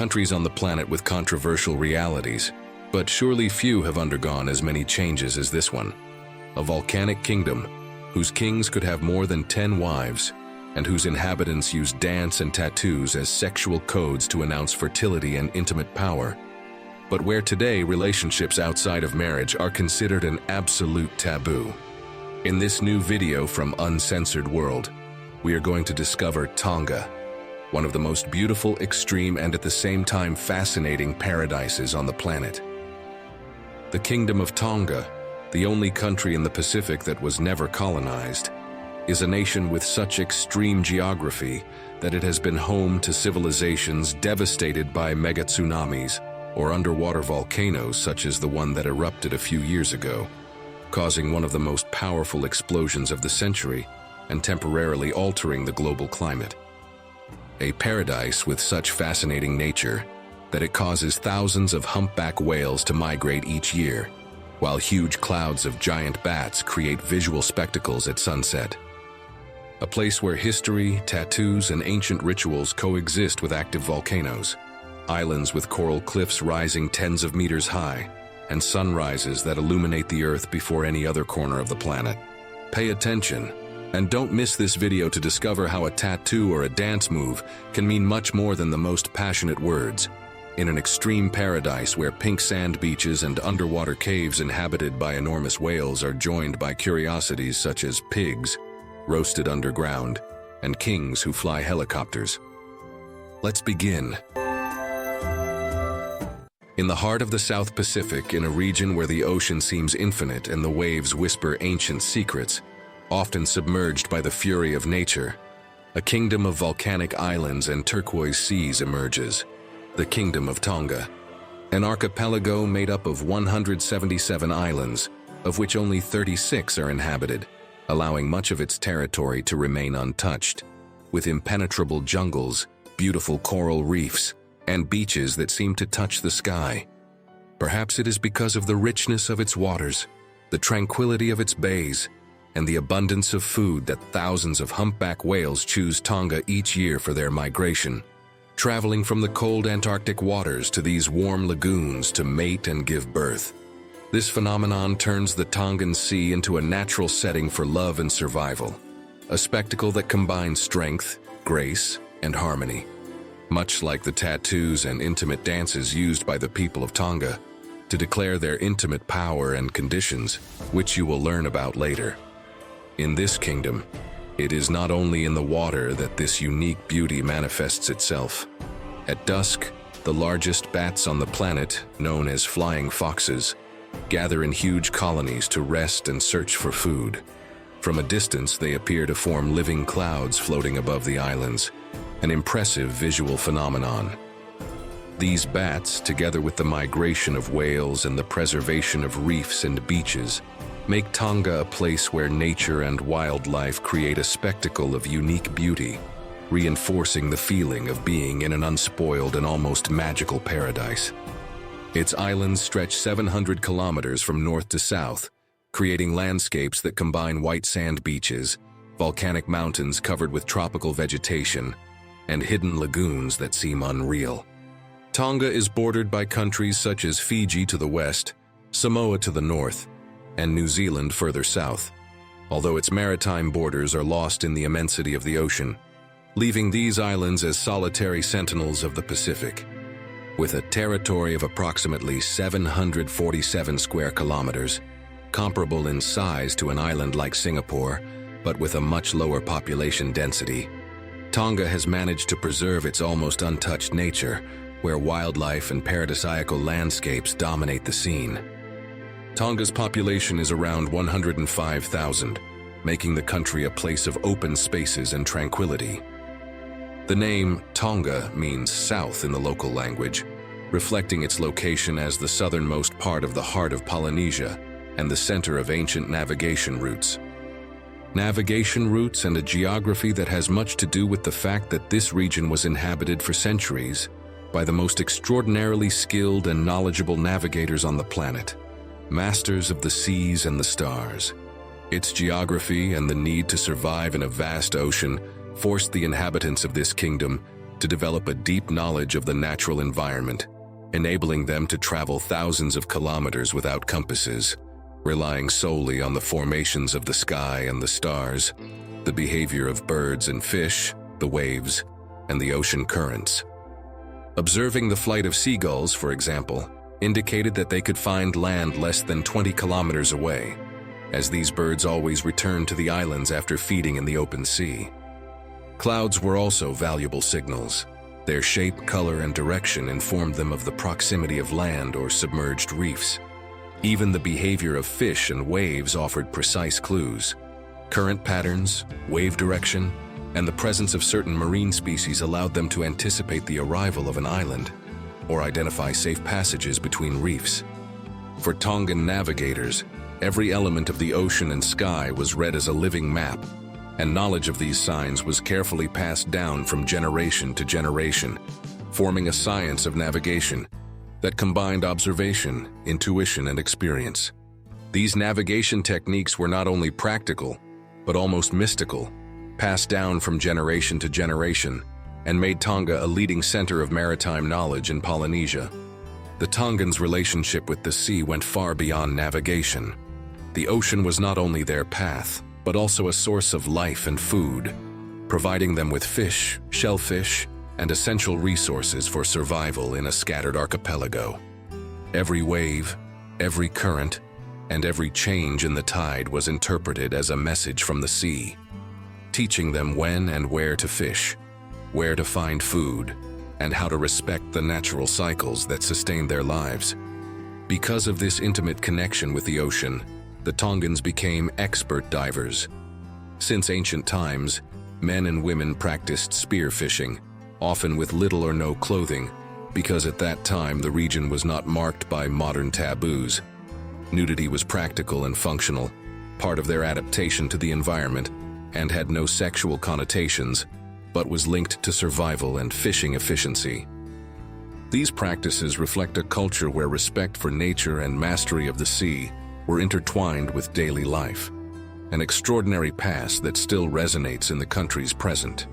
countries on the planet with controversial realities, but surely few have undergone as many changes as this one. A volcanic kingdom, whose kings could have more than 10 wives, and whose inhabitants use dance and tattoos as sexual codes to announce fertility and intimate power, but where today relationships outside of marriage are considered an absolute taboo. In this new video from Uncensored World, we are going to discover Tonga, one of the most beautiful, extreme, and at the same time fascinating paradises on the planet. The Kingdom of Tonga, the only country in the Pacific that was never colonized, is a nation with such extreme geography that it has been home to civilizations devastated by mega tsunamis or underwater volcanoes such as the one that erupted a few years ago, causing one of the most powerful explosions of the century and temporarily altering the global climate. A paradise with such fascinating nature that it causes thousands of humpback whales to migrate each year, while huge clouds of giant bats create visual spectacles at sunset. A place where history, tattoos, and ancient rituals coexist with active volcanoes, islands with coral cliffs rising tens of meters high, and sunrises that illuminate the earth before any other corner of the planet. Pay attention, and don't miss this video to discover how a tattoo or a dance move can mean much more than the most passionate words. In an extreme paradise where pink sand beaches and underwater caves inhabited by enormous whales are joined by curiosities such as pigs, roasted underground, and kings who fly helicopters. Let's begin. In the heart of the South Pacific, in a region where the ocean seems infinite and the waves whisper ancient secrets, often submerged by the fury of nature, a kingdom of volcanic islands and turquoise seas emerges. The Kingdom of Tonga, an archipelago made up of 177 islands, of which only 36 are inhabited, allowing much of its territory to remain untouched, with impenetrable jungles, beautiful coral reefs, and beaches that seem to touch the sky. Perhaps it is because of the richness of its waters, the tranquility of its bays, and the abundance of food that thousands of humpback whales choose Tonga each year for their migration, traveling from the cold Antarctic waters to these warm lagoons to mate and give birth. This phenomenon turns the Tongan Sea into a natural setting for love and survival, a spectacle that combines strength, grace, and harmony. Much like the tattoos and intimate dances used by the people of Tonga to declare their intimate power and conditions, which you will learn about later. In this kingdom, it is not only in the water that this unique beauty manifests itself. At dusk, the largest bats on the planet, known as flying foxes, gather in huge colonies to rest and search for food. From a distance, they appear to form living clouds floating above the islands, an impressive visual phenomenon. These bats, together with the migration of whales and the preservation of reefs and beaches, make Tonga a place where nature and wildlife create a spectacle of unique beauty, reinforcing the feeling of being in an unspoiled and almost magical paradise. Its islands stretch 700 kilometers from north to south, creating landscapes that combine white sand beaches, volcanic mountains covered with tropical vegetation, and hidden lagoons that seem unreal. Tonga is bordered by countries such as Fiji to the west, Samoa to the north, and New Zealand further south, although its maritime borders are lost in the immensity of the ocean, leaving these islands as solitary sentinels of the Pacific. With a territory of approximately 747 square kilometers, comparable in size to an island like Singapore, but with a much lower population density, Tonga has managed to preserve its almost untouched nature, where wildlife and paradisiacal landscapes dominate the scene. Tonga's population is around 105,000, making the country a place of open spaces and tranquility. The name Tonga means south in the local language, reflecting its location as the southernmost part of the heart of Polynesia and the center of ancient navigation routes. Navigation routes and a geography that has much to do with the fact that this region was inhabited for centuries by the most extraordinarily skilled and knowledgeable navigators on the planet, masters of the seas and the stars. Its geography and the need to survive in a vast ocean forced the inhabitants of this kingdom to develop a deep knowledge of the natural environment, enabling them to travel thousands of kilometers without compasses, relying solely on the formations of the sky and the stars, the behavior of birds and fish, the waves, and the ocean currents. Observing the flight of seagulls, for example, indicated that they could find land less than 20 kilometers away, as these birds always returned to the islands after feeding in the open sea. Clouds were also valuable signals. Their shape, color, and direction informed them of the proximity of land or submerged reefs. Even the behavior of fish and waves offered precise clues. Current patterns, wave direction, and the presence of certain marine species allowed them to anticipate the arrival of an island or identify safe passages between reefs. For Tongan navigators, every element of the ocean and sky was read as a living map, and knowledge of these signs was carefully passed down from generation to generation, forming a science of navigation that combined observation, intuition, and experience. These navigation techniques were not only practical, but almost mystical, passed down from generation to generation, and made Tonga a leading center of maritime knowledge in Polynesia. The Tongans' relationship with the sea went far beyond navigation. The ocean was not only their path, but also a source of life and food, providing them with fish, shellfish, and essential resources for survival in a scattered archipelago. Every wave, every current, and every change in the tide was interpreted as a message from the sea, teaching them when and where to fish, where to find food, and how to respect the natural cycles that sustain their lives. Because of this intimate connection with the ocean, the Tongans became expert divers. Since ancient times, men and women practiced spearfishing, often with little or no clothing, because at that time the region was not marked by modern taboos. Nudity was practical and functional, part of their adaptation to the environment, and had no sexual connotations, but was linked to survival and fishing efficiency. These practices reflect a culture where respect for nature and mastery of the sea were intertwined with daily life, an extraordinary past that still resonates in the country's present.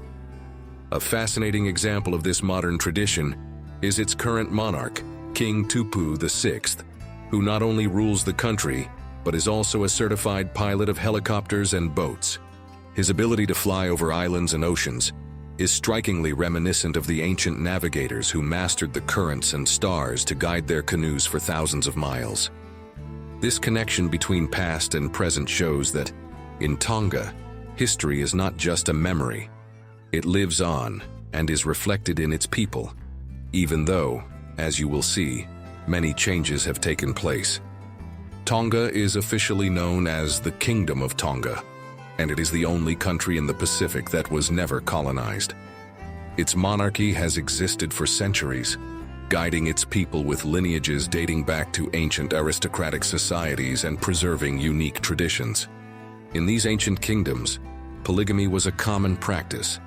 A fascinating example of this modern tradition is its current monarch, King Tupu VI, who not only rules the country, but is also a certified pilot of helicopters and boats. His ability to fly over islands and oceans is strikingly reminiscent of the ancient navigators who mastered the currents and stars to guide their canoes for thousands of miles. This connection between past and present shows that, in Tonga, history is not just a memory. It lives on and is reflected in its people, even though, as you will see, many changes have taken place. Tonga is officially known as the Kingdom of Tonga, and it is the only country in the Pacific that was never colonized. Its monarchy has existed for centuries, guiding its people with lineages dating back to ancient aristocratic societies and preserving unique traditions. In these ancient kingdoms, polygamy was a common practice,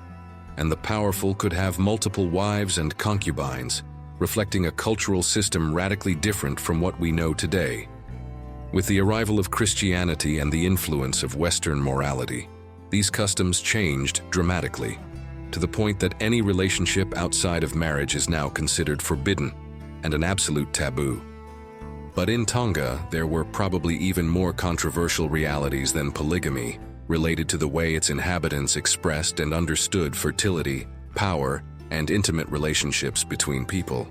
and the powerful could have multiple wives and concubines, reflecting a cultural system radically different from what we know today. With the arrival of Christianity and the influence of Western morality, these customs changed dramatically, to the point that any relationship outside of marriage is now considered forbidden and an absolute taboo. But in Tonga, there were probably even more controversial realities than polygamy, related to the way its inhabitants expressed and understood fertility, power, and intimate relationships between people.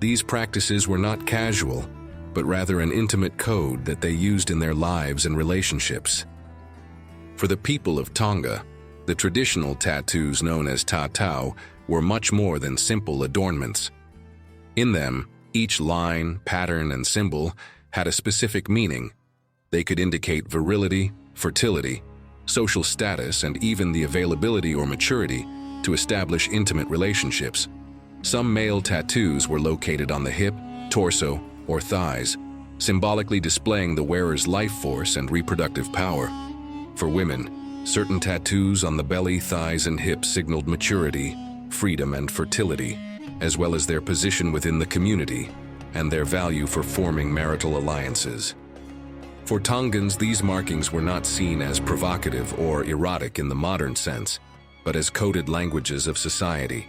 These practices were not casual, but rather an intimate code that they used in their lives and relationships. For the people of Tonga, the traditional tattoos known as tatau were much more than simple adornments. In them, each line, pattern, and symbol had a specific meaning. They could indicate virility, fertility, social status, and even the availability or maturity to establish intimate relationships. Some male tattoos were located on the hip, torso, or thighs, symbolically displaying the wearer's life force and reproductive power. For women, certain tattoos on the belly, thighs, and hips signaled maturity, freedom, and fertility, as well as their position within the community and their value for forming marital alliances. For Tongans, these markings were not seen as provocative or erotic in the modern sense, but as coded languages of society,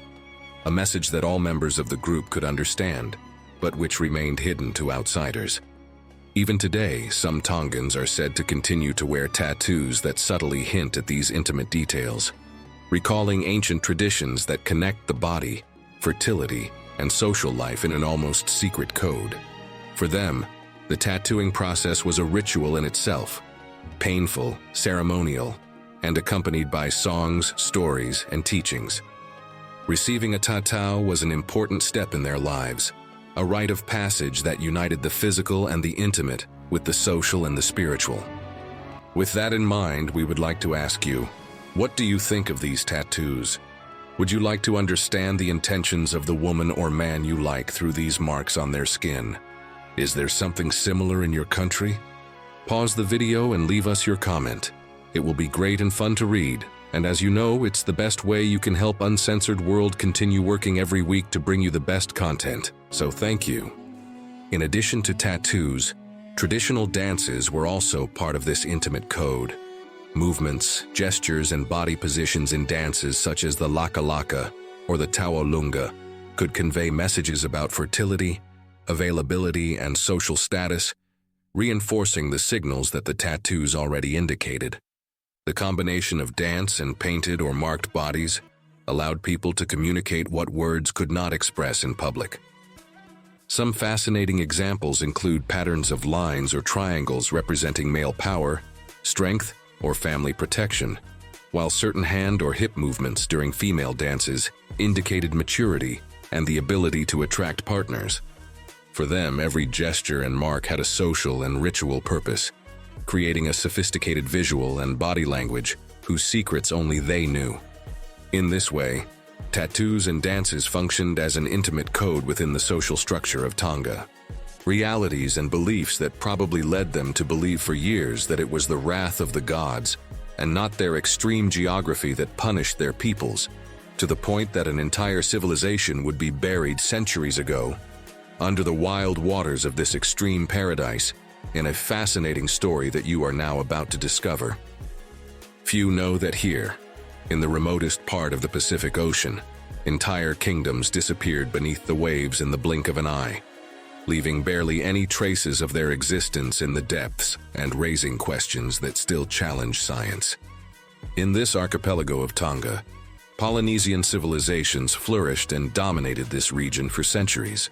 a message that all members of the group could understand, but which remained hidden to outsiders. Even today, some Tongans are said to continue to wear tattoos that subtly hint at these intimate details, recalling ancient traditions that connect the body, fertility, and social life in an almost secret code. For them, the tattooing process was a ritual in itself, painful, ceremonial, and accompanied by songs, stories, and teachings. Receiving a tattoo was an important step in their lives, a rite of passage that united the physical and the intimate with the social and the spiritual. With that in mind, we would like to ask you, what do you think of these tattoos? Would you like to understand the intentions of the woman or man you like through these marks on their skin? Is there something similar in your country? Pause the video and leave us your comment. It will be great and fun to read, and as you know, it's the best way you can help Uncensored World continue working every week to bring you the best content, so thank you. In addition to tattoos, traditional dances were also part of this intimate code. Movements, gestures, and body positions in dances such as the laka laka or the tawalunga could convey messages about fertility, availability, and social status, reinforcing the signals that the tattoos already indicated. The combination of dance and painted or marked bodies allowed people to communicate what words could not express in public. Some fascinating examples include patterns of lines or triangles representing male power, strength, or family protection, while certain hand or hip movements during female dances indicated maturity and the ability to attract partners. For them, every gesture and mark had a social and ritual purpose, creating a sophisticated visual and body language whose secrets only they knew. In this way, tattoos and dances functioned as an intimate code within the social structure of Tonga. Realities and beliefs that probably led them to believe for years that it was the wrath of the gods and not their extreme geography that punished their peoples, to the point that an entire civilization would be buried centuries ago under the wild waters of this extreme paradise, in a fascinating story that you are now about to discover. Few know that here, in the remotest part of the Pacific Ocean, entire kingdoms disappeared beneath the waves in the blink of an eye, leaving barely any traces of their existence in the depths and raising questions that still challenge science. In this archipelago of Tonga, Polynesian civilizations flourished and dominated this region for centuries.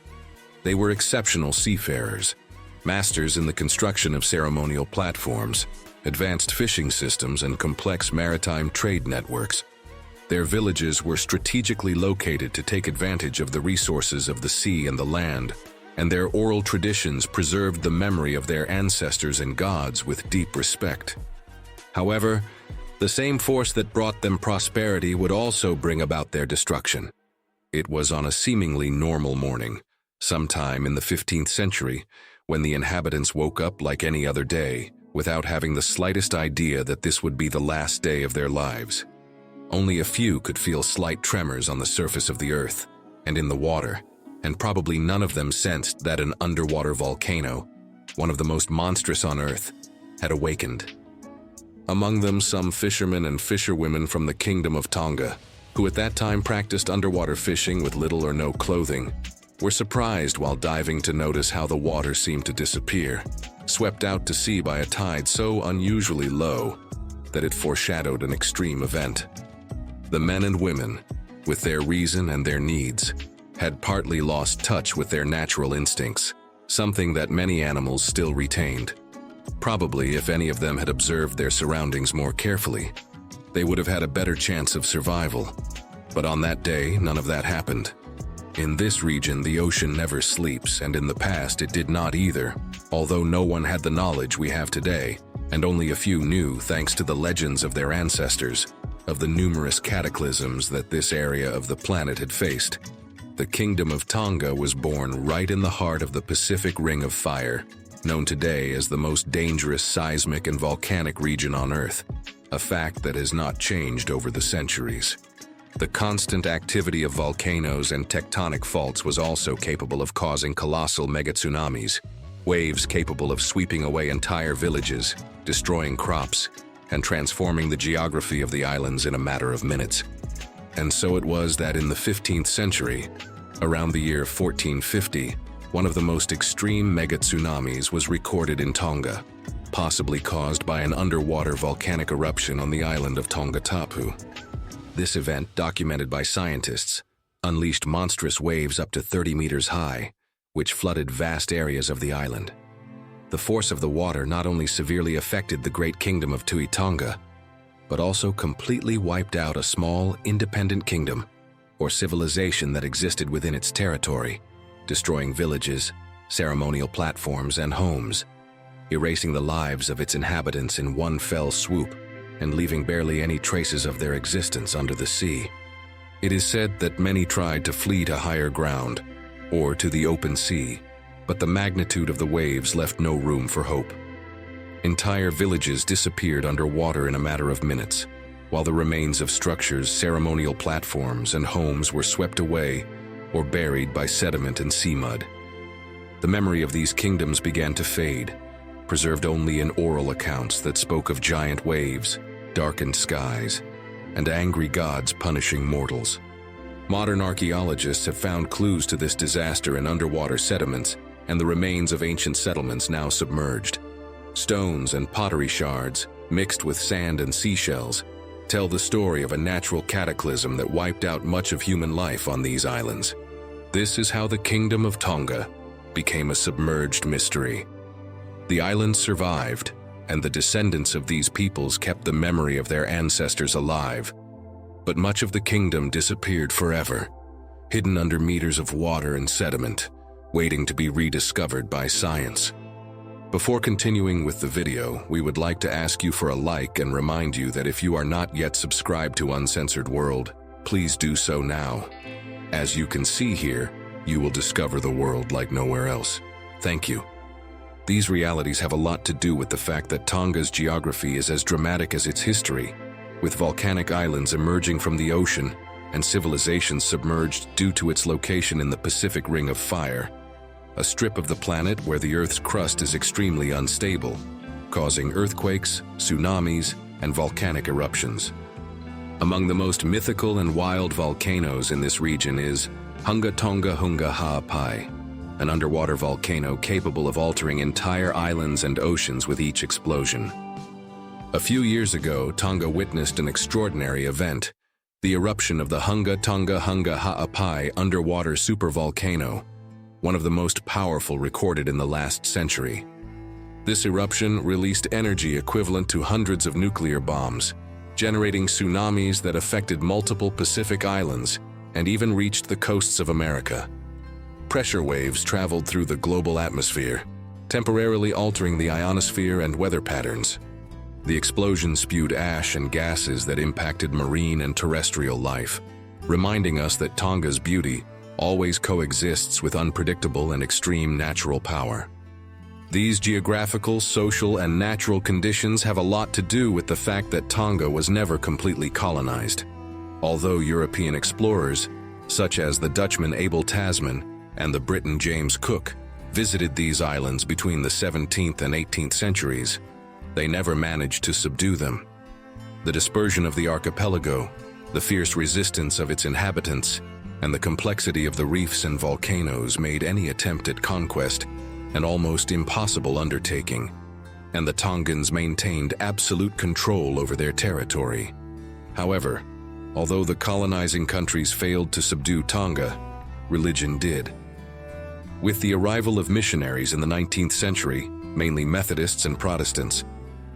They were exceptional seafarers, masters in the construction of ceremonial platforms, advanced fishing systems, and complex maritime trade networks. Their villages were strategically located to take advantage of the resources of the sea and the land, and their oral traditions preserved the memory of their ancestors and gods with deep respect. However, the same force that brought them prosperity would also bring about their destruction. It was on a seemingly normal morning, sometime in the 15th century, when the inhabitants woke up like any other day, without having the slightest idea that this would be the last day of their lives. Only a few could feel slight tremors on the surface of the earth and in the water, and probably none of them sensed that an underwater volcano, one of the most monstrous on Earth, had awakened. Among them, some fishermen and fisherwomen from the Kingdom of Tonga, who at that time practiced underwater fishing with little or no clothing, were surprised while diving to notice how the water seemed to disappear, swept out to sea by a tide so unusually low that it foreshadowed an extreme event. The men and women, with their reason and their needs, had partly lost touch with their natural instincts, something that many animals still retained. Probably, if any of them had observed their surroundings more carefully, they would have had a better chance of survival. But on that day, none of that happened. In this region, the ocean never sleeps, and in the past it did not either, although no one had the knowledge we have today, and only a few knew, thanks to the legends of their ancestors, of the numerous cataclysms that this area of the planet had faced. The Kingdom of Tonga was born right in the heart of the Pacific Ring of Fire, known today as the most dangerous seismic and volcanic region on Earth, a fact that has not changed over the centuries. The constant activity of volcanoes and tectonic faults was also capable of causing colossal megatsunamis, waves capable of sweeping away entire villages, destroying crops, and transforming the geography of the islands in a matter of minutes. And so it was that in the 15th century, around the year 1450, one of the most extreme mega-tsunamis was recorded in Tonga, possibly caused by an underwater volcanic eruption on the island of Tonga Tapu. This event, documented by scientists, unleashed monstrous waves up to 30 meters high, which flooded vast areas of the island. The force of the water not only severely affected the great kingdom of Tui Tonga, but also completely wiped out a small, independent kingdom or civilization that existed within its territory, destroying villages, ceremonial platforms, and homes, erasing the lives of its inhabitants in one fell swoop and leaving barely any traces of their existence under the sea. It is said that many tried to flee to higher ground or to the open sea, but the magnitude of the waves left no room for hope. Entire villages disappeared underwater in a matter of minutes, while the remains of structures, ceremonial platforms, and homes were swept away or buried by sediment and sea mud. The memory of these kingdoms began to fade, preserved only in oral accounts that spoke of giant waves, darkened skies, and angry gods punishing mortals. Modern archaeologists have found clues to this disaster in underwater sediments and the remains of ancient settlements now submerged. Stones and pottery shards, mixed with sand and seashells, tell the story of a natural cataclysm that wiped out much of human life on these islands. This is how the Kingdom of Tonga became a submerged mystery. The islands survived, and the descendants of these peoples kept the memory of their ancestors alive. But much of the kingdom disappeared forever, hidden under meters of water and sediment, waiting to be rediscovered by science. Before continuing with the video, we would like to ask you for a like and remind you that if you are not yet subscribed to Uncensored World, please do so now. As you can see here, you will discover the world like nowhere else. Thank you. These realities have a lot to do with the fact that Tonga's geography is as dramatic as its history, with volcanic islands emerging from the ocean and civilizations submerged due to its location in the Pacific Ring of Fire, a strip of the planet where the Earth's crust is extremely unstable, causing earthquakes, tsunamis, and volcanic eruptions. Among the most mythical and wild volcanoes in this region is Hunga Tonga Hunga Ha'apai, an underwater volcano capable of altering entire islands and oceans with each explosion. A few years ago, Tonga witnessed an extraordinary event, the eruption of the Hunga Tonga Hunga Ha'apai underwater supervolcano, one of the most powerful recorded in the last century. This eruption released energy equivalent to hundreds of nuclear bombs, generating tsunamis that affected multiple Pacific islands and even reached the coasts of America. Pressure waves traveled through the global atmosphere, temporarily altering the ionosphere and weather patterns. The explosion spewed ash and gases that impacted marine and terrestrial life, reminding us that Tonga's beauty always coexists with unpredictable and extreme natural power. These geographical, social, and natural conditions have a lot to do with the fact that Tonga was never completely colonized. Although European explorers, such as the Dutchman Abel Tasman and the Briton James Cook, visited these islands between the 17th and 18th centuries, they never managed to subdue them. The dispersion of the archipelago, the fierce resistance of its inhabitants, and the complexity of the reefs and volcanoes made any attempt at conquest an almost impossible undertaking, and the Tongans maintained absolute control over their territory. However, although the colonizing countries failed to subdue Tonga, religion did. With the arrival of missionaries in the 19th century, mainly Methodists and Protestants,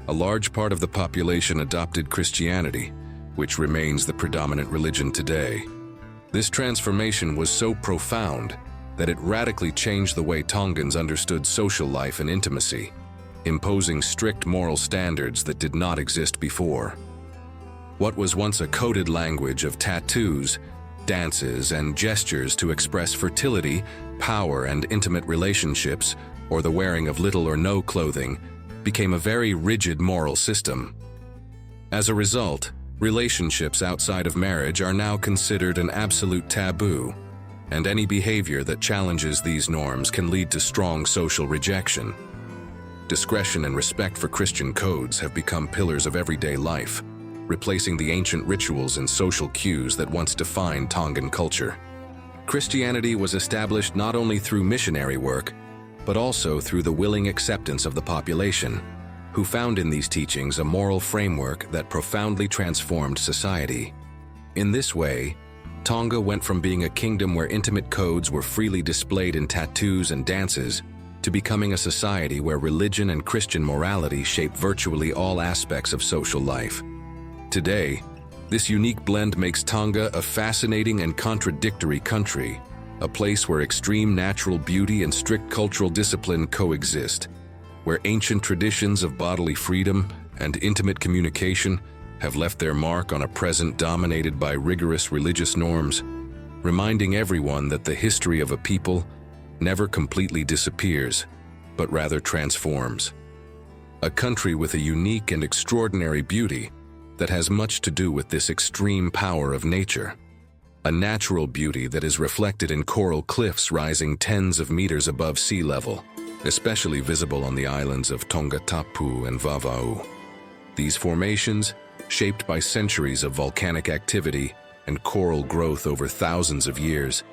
a large part of the population adopted Christianity, which remains the predominant religion today. This transformation was so profound that it radically changed the way Tongans understood social life and intimacy, imposing strict moral standards that did not exist before. What was once a coded language of tattoos, dances, and gestures to express fertility, power, and intimate relationships, or the wearing of little or no clothing, became a very rigid moral system. As a result, relationships outside of marriage are now considered an absolute taboo, and any behavior that challenges these norms can lead to strong social rejection. Discretion and respect for Christian codes have become pillars of everyday life, replacing the ancient rituals and social cues that once defined Tongan culture. Christianity was established not only through missionary work, but also through the willing acceptance of the population, who found in these teachings a moral framework that profoundly transformed society. In this way, Tonga went from being a kingdom where intimate codes were freely displayed in tattoos and dances to becoming a society where religion and Christian morality shape virtually all aspects of social life. Today, this unique blend makes Tonga a fascinating and contradictory country, a place where extreme natural beauty and strict cultural discipline coexist, where ancient traditions of bodily freedom and intimate communication have left their mark on a present dominated by rigorous religious norms, reminding everyone that the history of a people never completely disappears, but rather transforms. A country with a unique and extraordinary beauty that has much to do with this extreme power of nature. A natural beauty that is reflected in coral cliffs rising tens of meters above sea level, especially visible on the islands of Tonga Tapu and Vava'u. These formations, shaped by centuries of volcanic activity and coral growth over thousands of years,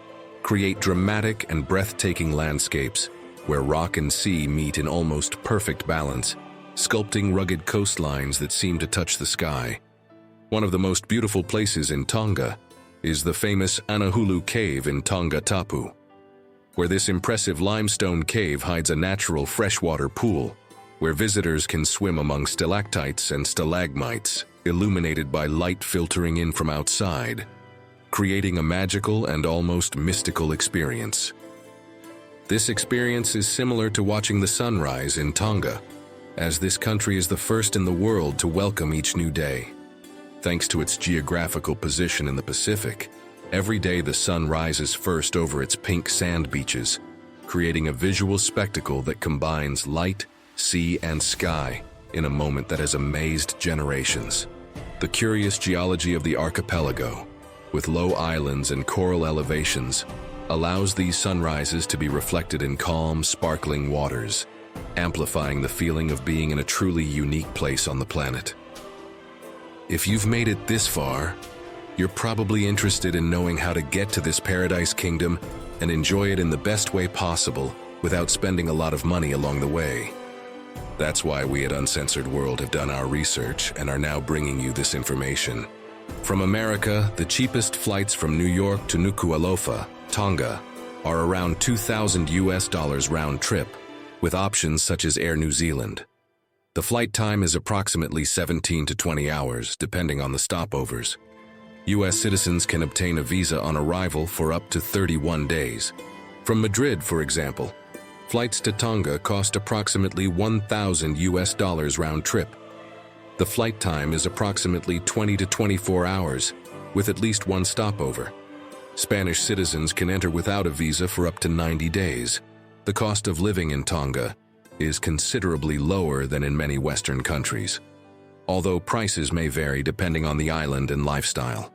create dramatic and breathtaking landscapes where rock and sea meet in almost perfect balance, sculpting rugged coastlines that seem to touch the sky. One of the most beautiful places in Tonga is the famous Anahulu Cave in Tonga Tapu, where this impressive limestone cave hides a natural freshwater pool where visitors can swim among stalactites and stalagmites, illuminated by light filtering in from outside, creating a magical and almost mystical experience. This experience is similar to watching the sunrise in Tonga, as this country is the first in the world to welcome each new day. Thanks to its geographical position in the Pacific, every day the sun rises first over its pink sand beaches, creating a visual spectacle that combines light, sea, and sky in a moment that has amazed generations. The curious geology of the archipelago, with low islands and coral elevations, allows these sunrises to be reflected in calm, sparkling waters, amplifying the feeling of being in a truly unique place on the planet. If you've made it this far, you're probably interested in knowing how to get to this paradise kingdom and enjoy it in the best way possible without spending a lot of money along the way. That's why we at Uncensored World have done our research and are now bringing you this information. From America, the cheapest flights from New York to Nuku'alofa, Tonga, are around $2,000 round trip, with options such as Air New Zealand. The flight time is approximately 17 to 20 hours, depending on the stopovers. U.S. citizens can obtain a visa on arrival for up to 31 days. From Madrid, for example, flights to Tonga cost approximately $1,000 round trip. The flight time is approximately 20 to 24 hours, with at least one stopover. Spanish citizens can enter without a visa for up to 90 days. The cost of living in Tonga is considerably lower than in many Western countries, although prices may vary depending on the island and lifestyle.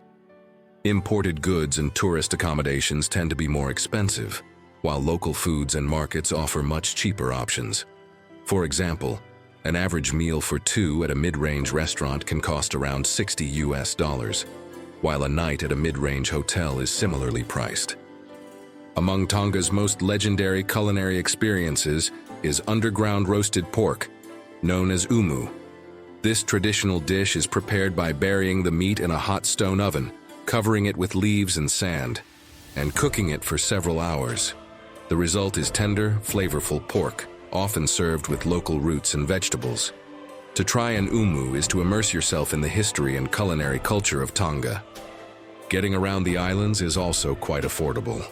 Imported goods and tourist accommodations tend to be more expensive, while local foods and markets offer much cheaper options. For example, an average meal for two at a mid-range restaurant can cost around $60, while a night at a mid-range hotel is similarly priced. Among Tonga's most legendary culinary experiences is underground roasted pork, known as umu. This traditional dish is prepared by burying the meat in a hot stone oven, covering it with leaves and sand, and cooking it for several hours. The result is tender, flavorful pork, often served with local roots and vegetables. To try an umu is to immerse yourself in the history and culinary culture of Tonga. Getting around the islands is also quite affordable.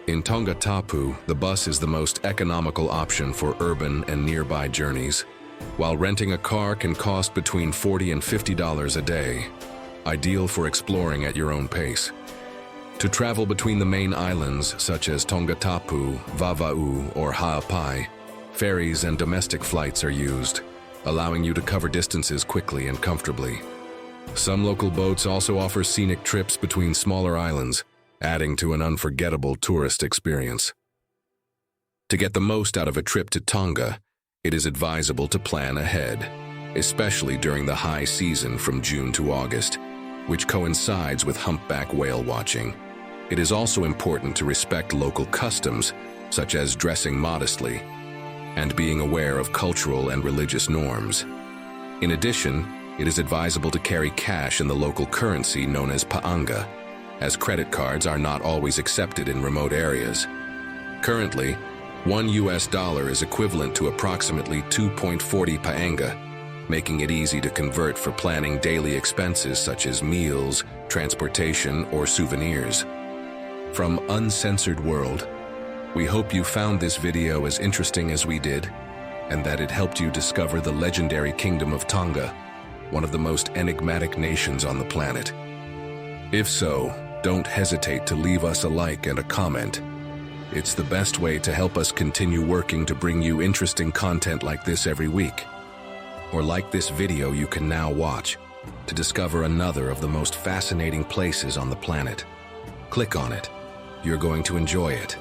In Tonga Tapu, the bus is the most economical option for urban and nearby journeys, while renting a car can cost between $40 and $50 a day, ideal for exploring at your own pace. To travel between the main islands such as Tonga Tapu, Vava'u, or Ha'apai, ferries and domestic flights are used, allowing you to cover distances quickly and comfortably. Some local boats also offer scenic trips between smaller islands, adding to an unforgettable tourist experience. To get the most out of a trip to Tonga, it is advisable to plan ahead. especially during the high season from June to August, which coincides with humpback whale watching. It is also important to respect local customs, such as dressing modestly, and being aware of cultural and religious norms. In addition, it is advisable to carry cash in the local currency known as paanga, as credit cards are not always accepted in remote areas. Currently, $1 is equivalent to approximately 2.40 paanga, making it easy to convert for planning daily expenses such as meals, transportation, or souvenirs. From Uncensored World, we hope you found this video as interesting as we did, and that it helped you discover the legendary Kingdom of Tonga, one of the most enigmatic nations on the planet. If so, don't hesitate to leave us a like and a comment. It's the best way to help us continue working to bring you interesting content like this every week. Or like this video you can now watch to discover another of the most fascinating places on the planet. Click on it. You're going to enjoy it.